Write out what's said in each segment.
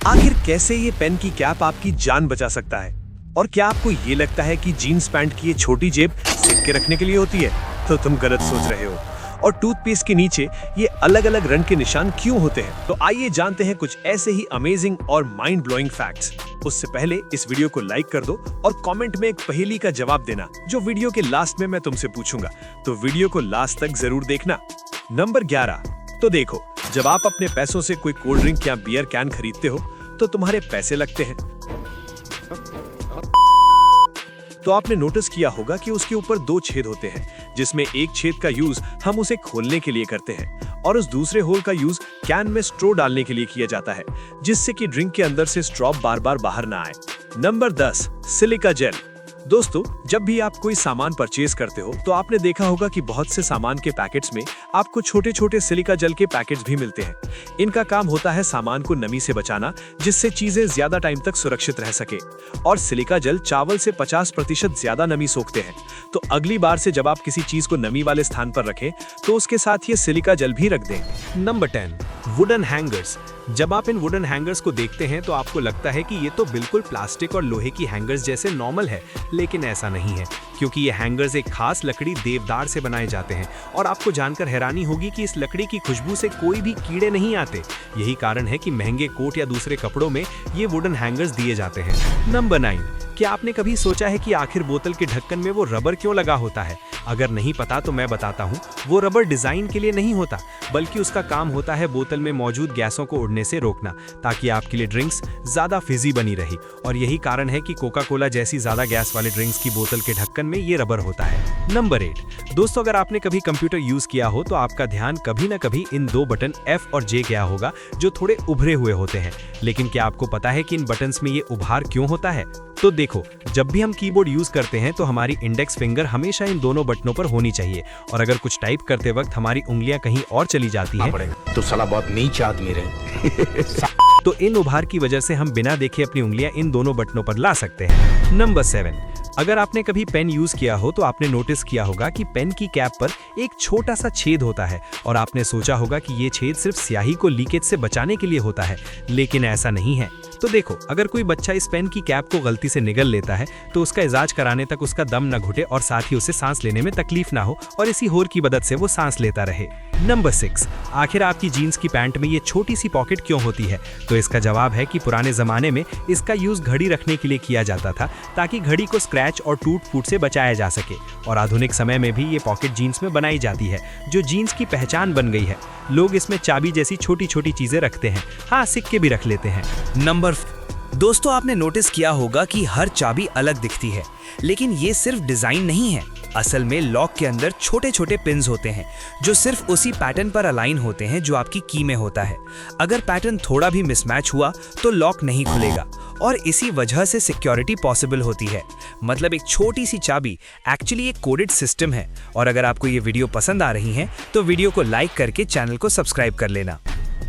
आखिर कैसे ये पेन की कैप आपकी जान बचा सकता है? और क्या आपको ये लगता है कि जीन्स पैंट की ये छोटी जेब सिक्के रखने के लिए होती है? तो तुम गलत सोच रहे हो। और टूथपेस्ट के नीचे ये अलग अलग रंग के निशान क्यों होते हैं? तो आइए जानते हैं कुछ ऐसे ही अमेजिंग और माइंड ब्लोइंग फैक्ट्स। उससे पहले इस वीडियो को लाइक कर दो और कमेंट में एक पहेली का जवाब देना जो वीडियो के लास्ट में मैं तुमसे पूछूंगा, तो वीडियो को लास्ट तक जरूर देखना। नंबर 11। तो देखो, जब आप अपने पैसों से कोई कोल्ड ड्रिंक या बियर कैन खरीदते हो तो तुम्हारे पैसे लगते हैं। तो आपने नोटिस किया होगा कि उसके ऊपर 2 छेद होते हैं, जिसमें एक छेद का यूज हम उसे खोलने के लिए करते हैं और उस दूसरे होल का यूज कैन में स्ट्रॉ डालने के लिए किया जाता है, जिससे कि ड्रिंक के अंदर से स्ट्रॉ बार बार बाहर ना आए। नंबर 10। Silica gel. दोस्तों, जब भी आप कोई सामान परचेज करते हो तो आपने देखा होगा कि बहुत से सामान के पैकेट्स में आपको छोटे छोटे सिलिका जेल के पैकेट्स भी मिलते हैं। इनका काम होता है सामान को नमी से बचाना, जिससे चीजें ज्यादा टाइम तक सुरक्षित रह सके। और सिलिका जेल चावल से 50% ज्यादा नमी सोखते हैं। तो अगली बार से जब आप किसी चीज को नमी वाले स्थान पर रखें तो उसके साथ ये सिलिका जेल भी रख दें। नंबर 10। Wooden hangers. जब आप इन वुडन हैंगर्स को देखते हैं तो आपको लगता है कि ये तो बिल्कुल प्लास्टिक और लोहे की हैंगर्स जैसे नॉर्मल है, लेकिन ऐसा नहीं है, क्योंकि ये हैंगर्स एक खास लकड़ी देवदार से बनाए जाते हैं। और आपको जानकर हैरानी होगी कि इस लकड़ी की खुशबू से कोई भी कीड़े नहीं आते। यही कारण है कि महंगे कोट या दूसरे कपड़ों में ये वुडन हैंगर्स दिए जाते हैं। नंबर 9। क्या आपने कभी सोचा है कि आखिर बोतल के ढक्कन में वो रबर क्यों लगा होता है? अगर नहीं पता तो मैं बताता हूँ। वो रबर डिजाइन के लिए नहीं होता, बल्कि उसका काम होता है बोतल में मौजूद गैसों को उड़ने से रोकना, ताकि आपके लिए ड्रिंक्स ज्यादा फिजी बनी रही। और यही कारण है कि कोका कोला जैसी ज्यादा गैस वाले ड्रिंक्स की बोतल के ढक्कन में ये रबर होता है। नंबर 8। दोस्तों, अगर आपने कभी कंप्यूटर यूज किया हो तो आपका ध्यान कभी न कभी इन 2 बटन F और J गया होगा, जो थोड़े उभरे हुए होते हैं। लेकिन क्या आपको पता है कि इन बटन्स में ये उभार क्यों होता है? तो देखो, जब भी हम कीबोर्ड यूज करते हैं तो हमारी इंडेक्स फिंगर हमेशा इन दोनों बटनों पर होनी चाहिए, और अगर कुछ टाइप करते वक्त हमारी उंगलियां कहीं और चली जाती हैं तो साला बहुत नीच आदमी रहे तो इन उभार की वजह से हम बिना देखे अपनी उंगलियां इन दोनों बटनों पर ला सकते हैं। नंबर 7। अगर आपने कभी पेन यूज किया हो तो आपने नोटिस किया होगा कि पेन की कैप पर एक छोटा सा छेद होता है, और आपने सोचा होगा कि ये छेद सिर्फ स्याही को लीकेज से बचाने के लिए होता है, लेकिन ऐसा नहीं है। तो देखो, अगर कोई बच्चा इस पेन की कैप को गलती से निगल लेता है तो उसका इलाज कराने तक उसका दम न घुटे और साथ ही उसे सांस लेने में तकलीफ ना हो, और इसी होर की मदद से वो सांस लेता रहे। नंबर 6। आखिर आपकी जीन्स की पैंट में ये छोटी सी पॉकेट क्यों होती है? तो इसका जवाब है कि पुराने जमाने में इसका यूज घड़ी रखने के लिए किया जाता था, ताकि घड़ी को स्क्रैच और टूट फूट से बचाया जा सके। और आधुनिक समय में भी ये पॉकेट जीन्स में बनाई जाती है, जो जीन्स की पहचान बन गई है। लोग इसमें चाबी जैसी छोटी छोटी चीजें रखते हैं, हाँ, सिक्के भी रख लेते हैं। नंबर। दोस्तों, आपने नोटिस किया होगा कि हर चाबी अलग दिखती है, लेकिन ये सिर्फ डिजाइन नहीं है। असल में लॉक के अंदर छोटे छोटे पिन्स होते हैं, जो सिर्फ उसी पैटर्न पर अलाइन होते हैं जो आपकी की में होता है। अगर पैटर्न थोड़ा भी मिसमैच हुआ तो लॉक नहीं खुलेगा, और इसी वजह से सिक्योरिटी पॉसिबल होती है। मतलब एक छोटी सी चाबी एक्चुअली एक कोडेड सिस्टम है। और अगर आपको ये वीडियो पसंद आ रही है तो वीडियो को लाइक करके चैनल को सब्सक्राइब कर लेना।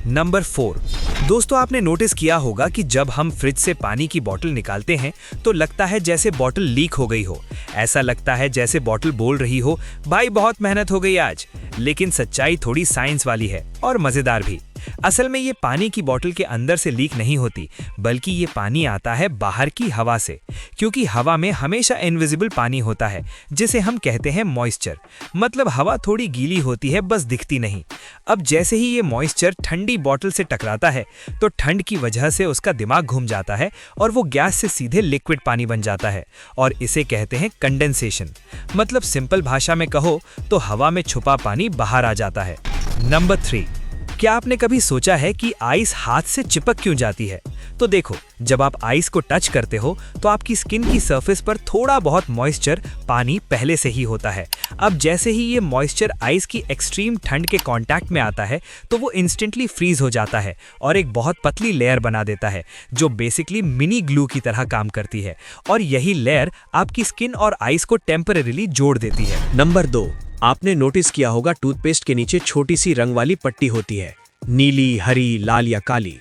नंबर 4। दोस्तों, आपने नोटिस किया होगा कि जब हम फ्रिज से पानी की बोतल निकालते हैं तो लगता है जैसे बोतल लीक हो गई हो। ऐसा लगता है जैसे बोतल बोल रही हो, भाई बहुत मेहनत हो गई आज। लेकिन सच्चाई थोड़ी साइंस वाली है और मजेदार भी। असल में ये पानी की बोतल के अंदर से लीक नहीं होती, बल्कि ये पानी आता है बाहर की हवा से, क्योंकि हवा में हमेशा इनविजिबल पानी होता है, जिसे हम कहते हैं मॉइस्चर। मतलब हवा थोड़ी गीली होती है, बस दिखती नहीं। अब जैसे ही ये मॉइस्चर ठंडी बोतल से टकराता है तो ठंड की वजह से उसका दिमाग घूम जाता है और वो गैस से सीधे लिक्विड पानी बन जाता है, और इसे कहते हैं कंडेंसेशन। मतलब सिंपल भाषा में कहो तो हवा में छुपा पानी बाहर आ जाता है। नंबर 3। क्या आपने कभी सोचा है कि आइस हाथ से चिपक क्यों जाती है? तो देखो, जब आप आइस को टच करते हो तो आपकी स्किन की सरफेस पर थोड़ा बहुत मॉइस्चर पानी पहले से ही होता है। अब जैसे ही ये मॉइस्चर आइस की एक्सट्रीम ठंड के कांटेक्ट में आता है तो वो इंस्टेंटली फ्रीज हो जाता है और एक बहुत पतली लेयर बना देता है, जो बेसिकली मिनी ग्लू की तरह काम करती है। और यही लेयर आपकी स्किन और आइस को टेम्परेरीली जोड़ देती है। नंबर 2। आपने नोटिस किया होगा टूथपेस्ट के नीचे छोटी सी रंग वाली पट्टी होती है, नीली, हरी, लाल या काली।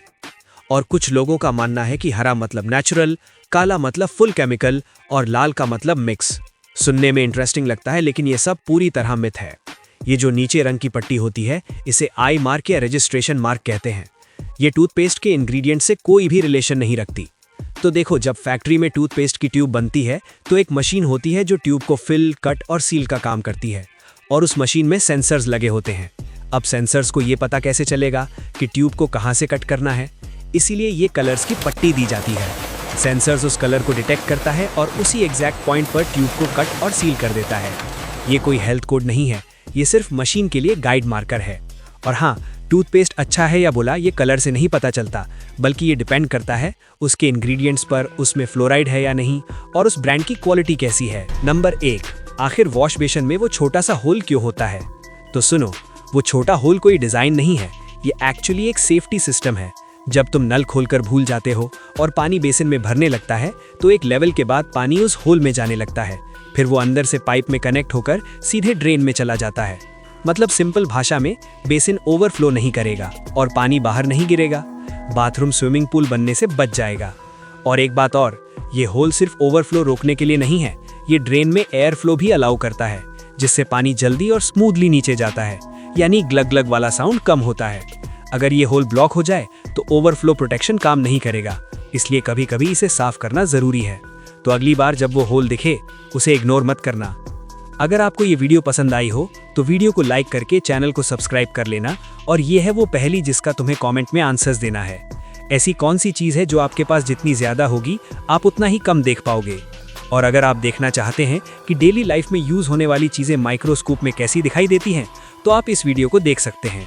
और कुछ लोगों का मानना है कि हरा मतलब नेचुरल, काला मतलब फुल केमिकल और लाल का मतलब मिक्स। सुनने में इंटरेस्टिंग लगता है, लेकिन ये सब पूरी तरह मिथ है। ये जो नीचे रंग की पट्टी होती है, इसे आई मार्क या रजिस्ट्रेशन मार्क कहते हैं। ये टूथपेस्ट के इंग्रेडिएंट से कोई भी रिलेशन नहीं रखती। तो देखो, जब फैक्ट्री में टूथपेस्ट की ट्यूब बनती है तो एक मशीन होती है जो ट्यूब को फिल, कट और सील का काम करती है, और उस मशीन में सेंसर्स लगे होते हैं। अब सेंसर्स को ये पता कैसे चलेगा कि ट्यूब को कहाँ से कट करना है, इसीलिए ये कलर्स की पट्टी दी जाती है। सेंसर्स उस कलर को डिटेक्ट करता है और उसी एग्जैक्ट पॉइंट पर ट्यूब को कट और सील कर देता है। ये कोई हेल्थ कोड नहीं है, ये सिर्फ मशीन के लिए गाइड मार्कर है। और हाँ, टूथपेस्ट अच्छा है या बुरा ये कलर से नहीं पता चलता, बल्कि ये डिपेंड करता है उसके इंग्रेडिएंट्स पर, उसमें फ्लोराइड है या नहीं, और उस ब्रांड की क्वालिटी कैसी है। नंबर 1, आखिर वॉश बेसिन में वो छोटा सा होल क्यों होता है? तो सुनो, वो छोटा होल कोई डिजाइन नहीं है, ये एक्चुअली एक सेफ्टी सिस्टम है। जब तुम नल खोलकर भूल जाते हो और पानी बेसिन में भरने लगता है तो एक लेवल के बाद पानी उस होल में जाने लगता है, फिर वो अंदर से पाइप में कनेक्ट होकर सीधे ड्रेन में चला जाता है। मतलब सिंपल भाषा में, बेसिन ओवरफ्लो नहीं करेगा और पानी बाहर नहीं गिरेगा। बाथरूम स्विमिंग पूल बनने से बच जाएगा। और एक बात और, ये होल सिर्फ ओवरफ्लो रोकने के लिए नहीं है, ये ड्रेन में एयर फ्लो भी अलाउ करता है, जिससे पानी जल्दी और स्मूथली नीचे जाता है, यानी ग्लग ग्लग वाला साउंड कम होता है। अगर ये होल ब्लॉक हो जाए तो ओवरफ्लो प्रोटेक्शन काम नहीं करेगा, इसलिए कभी कभी इसे साफ करना जरूरी है। तो अगली बार जब वो होल दिखे उसे इग्नोर मत करना। अगर आपको ये वीडियो पसंद आई हो तो वीडियो को लाइक करके चैनल को सब्सक्राइब कर लेना, और ये है वो पहली जिसका तुम्हें कमेंट में आंसर्स देना है। ऐसी कौन सी चीज़ है जो आपके पास जितनी ज़्यादा होगी आप उतना ही कम देख पाओगे। और अगर आप देखना चाहते हैं कि डेली लाइफ में यूज़ होने वाली चीज़ें माइक्रोस्कोप में कैसी दिखाई देती हैं, तो आप इस वीडियो को देख सकते हैं।